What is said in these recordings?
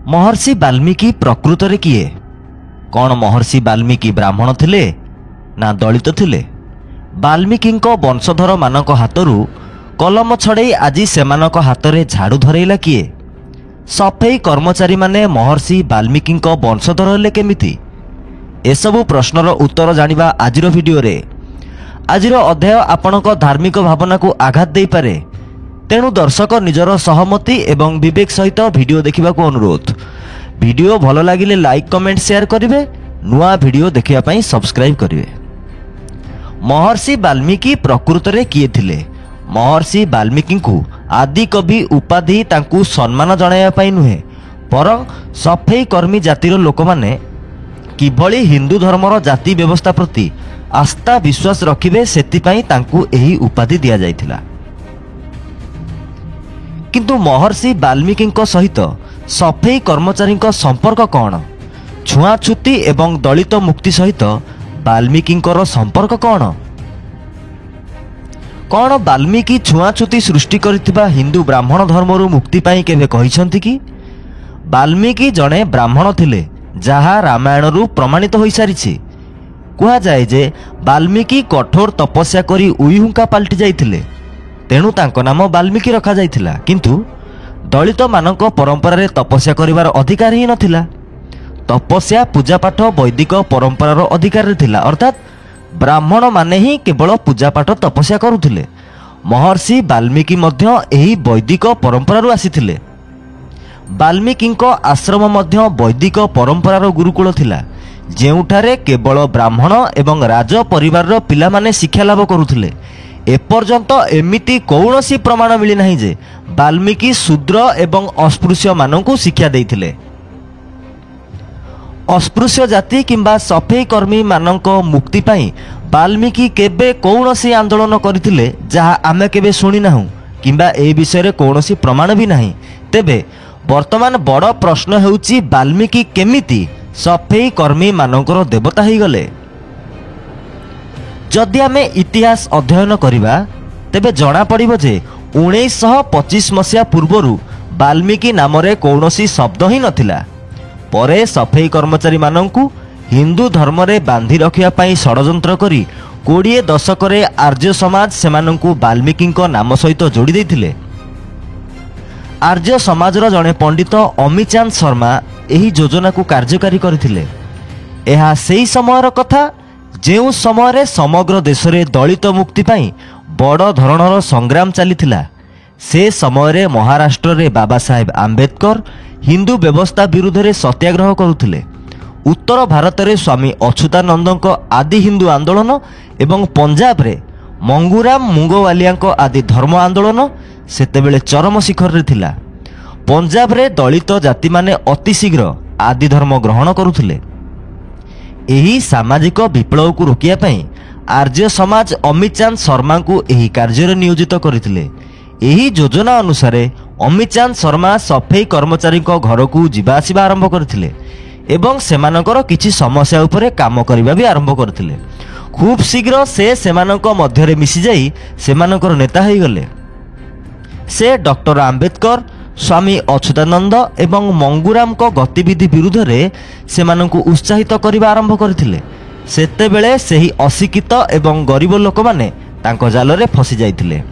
महर्षि वाल्मीकि प्रकृत रे किए? कौन महर्षि वाल्मीकि ब्राह्मण थिले ना दलित थिले? वाल्मीकिंको वंशधर मानक हातरू कलम छड़े आज सेमानक हातरे झाड़ू धरैला किए? सफेई कर्मचारी माने महर्षि वाल्मीकिंको वंशधर हेले केमिति? एसबु प्रश्नर उत्तर जानिबा आजिर भिडियो रे। आजिर अध्याय आपणक धार्मिक भावना को आघात दे पारे, तेणु दर्शक निजर सहमति एवं विवेक सहित भिडियो देखा अनुरोध। भिडियो भल लगिले लाइक कमेंट शेयर करेंगे, नुआ भिडियो देखिया पई सब्सक्राइब करेंगे। महर्षि वाल्मीकि प्रकृत रे किए थिले? महर्षि वाल्मीकि को आदि कवि उपाधि तांकु सम्मान जणाया पई नुहे, बरं सफेई कर्मी जातिर लोक माने किभली हिंदू धर्मर जाति व्यवस्था प्रति आस्था विश्वास रखिबे सेतिपई तांकु एही उपाधि दिया जायथिला। किंतु महर्षि वाल्मीकि सहित सफेई कर्मचारी संपर्क कौन? छुआछुती एवं दलित मुक्ति सहित वाल्मीकि संपर्क कौन? कौन वाल्मीकि छुआछुती सृष्टि करिथिबा हिंदू ब्राह्मण धर्मरू मुक्ति पाई केबे कहिसंती कि? वाल्मीकि जणे ब्राह्मण थिले, जहा रामायणरू प्रमाणित होई सारिछि। कुहा जाए जे वाल्मीकि कठोर तपस्या करी उइहुंका पलटि जाइथिले, तेणु तांको नाम वाल्मीकि रखा जाइथिला। किंतु दलित मानक परंपरा रे तपस्या करिवार अधिकार ही नथिला। तपस्या पूजापाठ वैदिक परंपरार अधिकार रे थिला, अर्थात ब्राह्मण माने ही केवल पूजापाठ तपस्या करुथिले। महर्षि वाल्मीकि मध्य एही वैदिक परंपरारू आसीथिले। वाल्मीकिंको आश्रम मध्य वैदिक परंपरार गुरुकुल थिला, जेउठारे केवल ब्राह्मण एवं राज परिवारर पिलामाने शिक्षा लाभ करुथिले। एपर्यंत एमिति कौनसी प्रमाण मिली नहीं जे वाल्मीकि शूद्र एवं अस्पृश्य मानकु शिक्षा देइथिले। अस्पृश्य जाति किंबा सफेई कर्मी मानक मुक्ति पाई वाल्मीकि केबे कौनसी आंदोलन करथिले जहा आमे केबे सुनी नाहु, किंबा ए विषय रे कौनसी प्रमाण भी नहीं। तेबे वर्तमान बड़ प्रश्न हेउची वाल्मीकि केमिति सफेई कर्मी मानकर देवता ही गले? जदि आमे इतिहास अध्ययन करिबा तेबे जणा पड़िबो जे 1925 मसिया पूर्वरु वाल्मीकि नामरे कौनसी शब्द ही नथिला। परे सफेई कर्मचारी मानंकु हिंदू धर्म रे बांधी रखिया पई षडयंत्र करी 20 दशकरे आर्य समाज सेमानंकु वाल्मीकिंको नाम सहित जोड़ी देथिले। आर्य समाजर जणे पंडित अमिचांद शर्मा एही योजना को कार्यकारी करथिले। एहा सेही समयर कथा जेउ समय समग्र देश में दलित मुक्ति पाई बड़ धरणर संग्राम चलीथिला। से समय महाराष्ट्र रे बाबा साहेब आंबेडकर हिंदू व्यवस्था विरुद्ध रे सत्याग्रह करुथिले। उत्तर भारत रे स्वामी अच्युतानंदଙ୍କ आदि हिंदू आंदोलन एवं पंजाब रे मंगूराम मुंगवालियाଙ୍କ आदि धर्म आंदोलन सेतेबेले चरम शिखर रे थिला। पंजाब रे दलित जाति माने अति शीघ्र आदि धर्म ग्रहण करुथिले। एही सामाजिक विप्लव को रोकिया पई आर्य समाज अमिचांद शर्मा को एही कार्य रे नियोजित करथिले। एही योजना अनुसार अमिचांद शर्मा सफेई कर्मचारी घर को जीवा आसिबा आरंभ करथिले एवं सेमानकर किछि समस्या उपरे काम करिबा भी आरंभ करथिले। खूब शीघ्र से सेमानक मध्य रे मिसि जाई सेमानकर नेता होई गले। से डॉक्टर आंबेडकर, स्वामी अच्युतानंद एवं मंगूराम को गतिविधि विरुद्ध रे सेमानंकु उत्साहित करबा आरंभ करथिले। सेतेबेले सेही अशिक्षित एवं गरीब लोक माने तांको जाल रे फसी जाइथिले।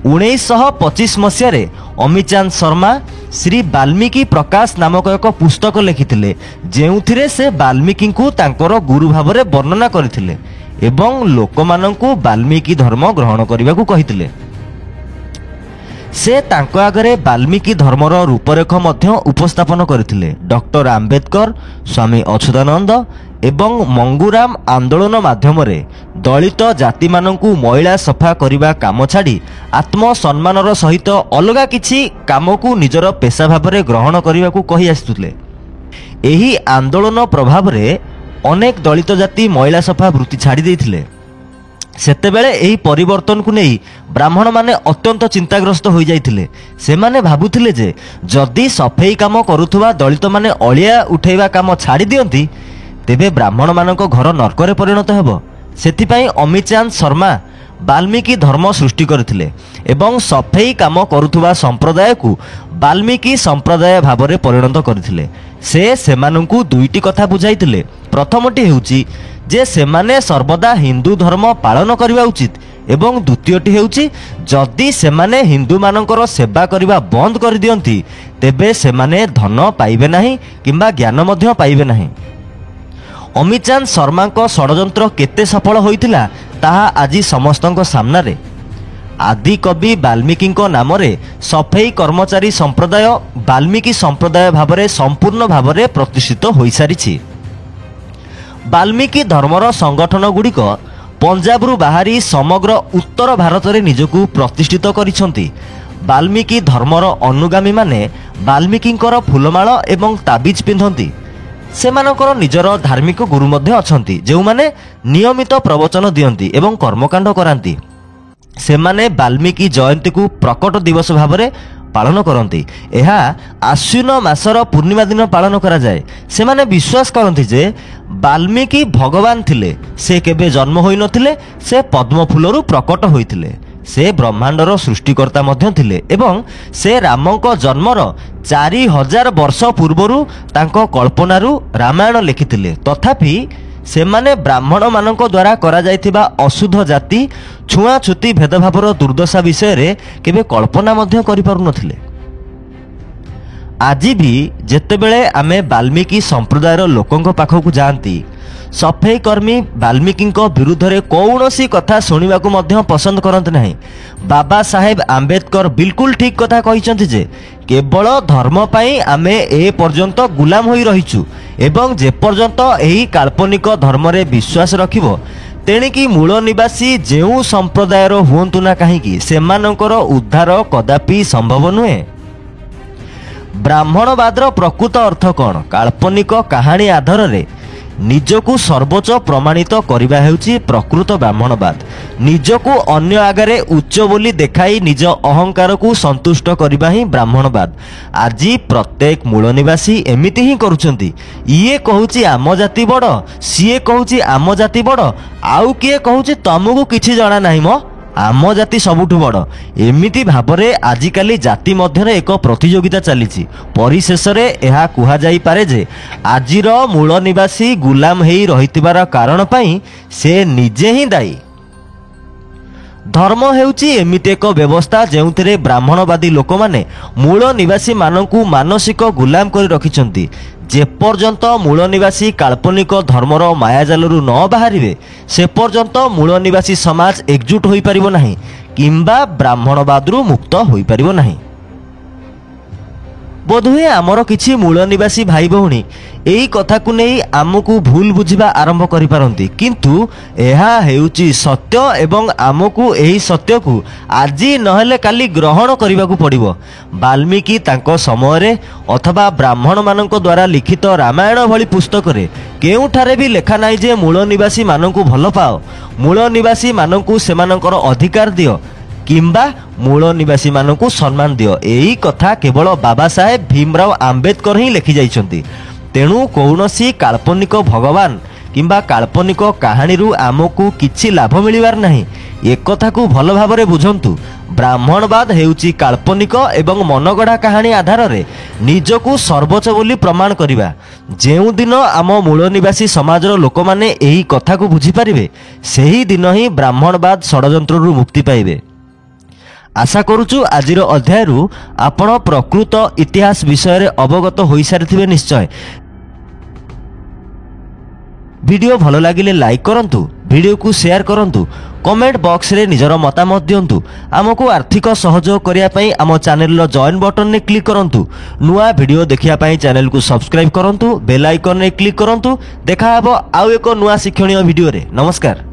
1925 मसिया रे अमिचांद शर्मा श्री वाल्मीकि प्रकाश नामक एक पुस्तक लिखिथिले, जेउथिरे से वाल्मीकि को तांकर गुरु भाव रे वर्णना करथिले एवं लोकमानंकु वाल्मीकि धर्म ग्रहण करबाकू कहिथिले। से तांको आगरे वाल्मीकि धर्मर रूपरेख मध्य उपस्थापन करथिले। डॉक्टर आंबेडकर, स्वामी अच्युतानंद एवं मंगूराम आंदोलन माध्यम रे दलित जाति मानंकु महिला सफा करिबा काम छाड़ी आत्मसम्मानर सहित अलगा किछि कामकु निजर पेशा भाव रे ग्रहण करिबाकू कहि आसुथिले। एही आंदोलन प्रभाव रे अनेक दलित जाति महिला सफा वृत्ति छाड़ी देथिले। सेतेबेले एही परिवर्तन को नहीं ब्राह्मण माने अत्यंत चिंताग्रस्त हो जाइथिले। सेमाने भाबुथिले जे जदि सफेई काम करुथुवा दलित माने अलिया उठेबा काम छाड़ी दियंती तेबे ब्राह्मण मानक घर नरकरे परिणत हेबो। सेथिपाई अमिचांद शर्मा ବାଲ୍ମୀକି ଧର୍ମ ସୃଷ୍ଟି କରିଥିଲେ ଏବଂ ସଫେଇ କାମ କରୁଥିବା ସମ୍ପ୍ରଦାୟକୁ ବାଲ୍ମୀକି ସମ୍ପ୍ରଦାୟ ଭାବରେ ପରିଣତ କରିଥିଲେ। ସେ ସେମାନଙ୍କୁ ଦୁଇଟି କଥା ବୁଝାଇଥିଲେ। ପ୍ରଥମଟି ହେଉଛି ଯେ ସେମାନେ ସର୍ବଦା ହିନ୍ଦୁ ଧର୍ମ ପାଳନ କରିବା ଉଚିତ ଏବଂ ଦ୍ୱିତୀୟଟି ହେଉଛି ଯଦି ସେମାନେ ହିନ୍ଦୁମାନଙ୍କର ସେବା କରିବା ବନ୍ଦ କରିଦିଅନ୍ତି ତେବେ ସେମାନେ ଧନ ପାଇବେ ନାହିଁ କିମ୍ବା ଜ୍ଞାନ ମଧ୍ୟ ପାଇବେ ନାହିଁ। ଅମିଚାନ୍ଦ ଶର୍ମାଙ୍କ ଷଡ଼ଯନ୍ତ୍ର କେତେ ସଫଳ ହୋଇଥିଲା ତାହା ଆଜି ସମସ୍ତଙ୍କ ସାମ୍ନାରେ। ଆଦିକବି ବାଲ୍ମୀକିଙ୍କ ନାମରେ ସଫେଇ କର୍ମଚାରୀ ସମ୍ପ୍ରଦାୟ ବାଲ୍ମୀକି ସମ୍ପ୍ରଦାୟ ଭାବରେ ସମ୍ପୂର୍ଣ୍ଣ ଭାବରେ ପ୍ରତିଷ୍ଠିତ ହୋଇସାରିଛି। ବାଲ୍ମୀକି ଧର୍ମର ସଂଗଠନ ଗୁଡ଼ିକ ପଞ୍ଜାବରୁ ବାହାରି ସମଗ୍ର ଉତ୍ତର ଭାରତରେ ନିଜକୁ ପ୍ରତିଷ୍ଠିତ କରିଛନ୍ତି। ବାଲ୍ମୀକି ଧର୍ମର ଅନୁଗାମୀମାନେ ବାଲ୍ମୀକିଙ୍କର ଫୁଲମାଳ ଏବଂ ତାବିଜ ପିନ୍ଧନ୍ତି। ସେମାନଙ୍କର ନିଜର ଧାର୍ମିକ ଗୁରୁ ମଧ୍ୟ ଅଛନ୍ତି ଯେଉଁମାନେ ନିୟମିତ ପ୍ରବଚନ ଦିଅନ୍ତି ଏବଂ କର୍ମକାଣ୍ଡ କରାନ୍ତି। ସେମାନେ ବାଲ୍ମୀକି ଜୟନ୍ତୀକୁ ପ୍ରକଟ ଦିବସ ଭାବରେ ପାଳନ କରନ୍ତି। ଏହା ଆଶ୍ୱିନ ମାସର ପୂର୍ଣ୍ଣିମା ଦିନ ପାଳନ କରାଯାଏ। ସେମାନେ ବିଶ୍ୱାସ କରନ୍ତି ଯେ ବାଲ୍ମୀକି ଭଗବାନ ଥିଲେ। ସେ କେବେ ଜନ୍ମ ହୋଇନଥିଲେ, ସେ ପଦ୍ମଫୁଲରୁ ପ୍ରକଟ ହୋଇଥିଲେ। ସେ ବ୍ରହ୍ମାଣ୍ଡର ସୃଷ୍ଟିକର୍ତ୍ତା ମଧ୍ୟ ଥିଲେ ଏବଂ ସେ ରାମଙ୍କ ଜନ୍ମର 4000 ବର୍ଷ ପୂର୍ବରୁ ତାଙ୍କ କଳ୍ପନାରୁ ରାମାୟଣ ଲେଖିଥିଲେ। ତଥାପି ସେମାନେ ବ୍ରାହ୍ମଣମାନଙ୍କ ଦ୍ୱାରା କରାଯାଇଥିବା ଅଶୁଦ୍ଧ ଜାତି ଛୁଆଁଛୁତି ଭେଦଭାବର ଦୁର୍ଦ୍ଦଶା ବିଷୟରେ କେବେ କଳ୍ପନା ମଧ୍ୟ କରିପାରୁନଥିଲେ। ଆଜି ବି ଯେତେବେଳେ ଆମେ ବାଲ୍ମୀକି ସମ୍ପ୍ରଦାୟର ଲୋକଙ୍କ ପାଖକୁ ଯାଆନ୍ତି ସଫେଇ କର୍ମୀ ବାଲ୍ମୀକିଙ୍କ ବିରୁଦ୍ଧରେ କୌଣସି କଥା ଶୁଣିବାକୁ ମଧ୍ୟ ପସନ୍ଦ କରନ୍ତି ନାହିଁ। ବାବା ସାହେବ ଆମ୍ବେଦକର ବିଲକୁଲ ଠିକ୍ କଥା କହିଛନ୍ତି ଯେ କେବଳ ଧର୍ମ ପାଇଁ ଆମେ ଏ ପର୍ଯ୍ୟନ୍ତ ଗୁଲାମ ହୋଇ ରହିଛୁ ଏବଂ ଯେପର୍ଯ୍ୟନ୍ତ ଏହି କାଳ୍ପନିକ ଧର୍ମରେ ବିଶ୍ୱାସ ରଖିବ ତେଣିକି ମୂଳ ନିବାସୀ ଯେଉଁ ସମ୍ପ୍ରଦାୟର ହୁଅନ୍ତୁ ନା କାହିଁକି ସେମାନଙ୍କର ଉଦ୍ଧାର କଦାପି ସମ୍ଭବ ନୁହେଁ। ବ୍ରାହ୍ମଣବାଦର ପ୍ରକୃତ ଅର୍ଥ କ'ଣ? କାଳ୍ପନିକ କାହାଣୀ ଆଧାରରେ ନିଜକୁ ସର୍ବୋଚ୍ଚ ପ୍ରମାଣିତ କରିବା ହେଉଛି ପ୍ରକୃତ ବ୍ରାହ୍ମଣବାଦ। ନିଜକୁ ଅନ୍ୟ ଆଗରେ ଉଚ୍ଚ ବୋଲି ଦେଖାଇ ନିଜ ଅହଙ୍କାରକୁ ସନ୍ତୁଷ୍ଟ କରିବା ହିଁ ବ୍ରାହ୍ମଣବାଦ। ଆଜି ପ୍ରତ୍ୟେକ ମୂଳ ନିବାସୀ ଏମିତି ହିଁ କରୁଛନ୍ତି। ଇଏ କହୁଛି ଆମ ଜାତି ବଡ଼, ସିଏ କହୁଛି ଆମ ଜାତି ବଡ଼, ଆଉ କିଏ କହୁଛି ତମକୁ କିଛି ଜଣା ନାହିଁ ମ, ଆମ ଜାତି ସବୁଠୁ ବଡ଼। ଏମିତି ଭାବରେ ଆଜିକାଲି ଜାତି ମଧ୍ୟରେ ଏକ ପ୍ରତିଯୋଗିତା ଚାଲିଛି। ପରିଶେଷରେ ଏହା କୁହାଯାଇପାରେ ଯେ ଆଜିର ମୂଳ ନିବାସୀ ଗୁଲାମ ହେଇ ରହିଥିବାର କାରଣ ପାଇଁ ସେ ନିଜେ ହିଁ ଦାୟୀ। ଧର୍ମ ହେଉଛି ଏମିତି ଏକ ବ୍ୟବସ୍ଥା ଯେଉଁଥିରେ ବ୍ରାହ୍ମଣବାଦୀ ଲୋକମାନେ ମୂଳ ନିବାସୀମାନଙ୍କୁ ମାନସିକ ଗୁଲାମ କରି ରଖିଛନ୍ତି। ଯେପର୍ଯ୍ୟନ୍ତ ମୂଳ ନିବାସୀ କାଳ୍ପନିକ ଧର୍ମର ମାୟାଜାଲରୁ ନ ବାହାରିବେ ସେ ପର୍ଯ୍ୟନ୍ତ ମୂଳ ନିବାସୀ ସମାଜ ଏକଜୁଟ ହୋଇପାରିବ ନାହିଁ କିମ୍ବା ବ୍ରାହ୍ମଣବାଦରୁ ମୁକ୍ତ ହୋଇପାରିବ ନାହିଁ। ବୋଧହୁଏ ଆମର କିଛି ମୂଳ ନିବାସୀ ଭାଇ ଭଉଣୀ ଏହି କଥାକୁ ନେଇ ଆମକୁ ଭୁଲ ବୁଝିବା ଆରମ୍ଭ କରିପାରନ୍ତି, କିନ୍ତୁ ଏହା ହେଉଛି ସତ୍ୟ ଏବଂ ଆମକୁ ଏହି ସତ୍ୟକୁ ଆଜି ନହେଲେ କାଲି ଗ୍ରହଣ କରିବାକୁ ପଡ଼ିବ। ବାଲ୍ମୀକି ତାଙ୍କ ସମୟରେ ଅଥବା ବ୍ରାହ୍ମଣମାନଙ୍କ ଦ୍ୱାରା ଲିଖିତ ରାମାୟଣ ଭଳି ପୁସ୍ତକରେ କେଉଁଠାରେ ବି ଲେଖା ନାହିଁ ଯେ ମୂଳ ନିବାସୀମାନଙ୍କୁ ଭଲ ପାଅ, ମୂଳ ନିବାସୀମାନଙ୍କୁ ସେମାନଙ୍କର ଅଧିକାର ଦିଅ କିମ୍ବା ମୂଳ ନିବାସୀମାନଙ୍କୁ ସମ୍ମାନ ଦିଅ। ଏହି କଥା କେବଳ ବାବା ସାହେବ ଭୀମରାଓ ଆମ୍ବେଦକର ହିଁ ଲେଖି ଯାଇଛନ୍ତି। ତେଣୁ କୌଣସି କାଳ୍ପନିକ ଭଗବାନ କିମ୍ବା କାଳ୍ପନିକ କାହାଣୀରୁ ଆମକୁ କିଛି ଲାଭ ମିଳିବାର ନାହିଁ। ଏକଥାକୁ ଭଲ ଭାବରେ ବୁଝନ୍ତୁ। ବ୍ରାହ୍ମଣବାଦ ହେଉଛି କାଳ୍ପନିକ ଏବଂ ମନଗଢ଼ା କାହାଣୀ ଆଧାରରେ ନିଜକୁ ସର୍ବୋଚ୍ଚ ବୋଲି ପ୍ରମାଣ କରିବା। ଯେଉଁଦିନ ଆମ ମୂଳ ନିବାସୀ ସମାଜର ଲୋକମାନେ ଏହି କଥାକୁ ବୁଝିପାରିବେ ସେହି ଦିନ ହିଁ ବ୍ରାହ୍ମଣବାଦ ଷଡ଼ଯନ୍ତ୍ରରୁ ମୁକ୍ତି ପାଇବେ। आशा करुचु आजिर अध्यायरू आपण प्रकृत इतिहास विषय अवगत हो सारी निश्चय। वीडियो भल लगिले लाइक करंतु, वीडियो को शेयर करंतु, कमेंट बॉक्स रे निजर मतामत दियंतु। आमको आर्थिक सहयोग करिया पई आम चैनल रो जॉइन बटन ने क्लिक करंतु। नुआ वीडियो देखिया पई चैनल को सब्सक्राइब करंतु, बेल आइकन ने क्लिक करंतु। देखा हबो आउ एको नुआ शिक्षणीय वीडियो रे। नमस्कार।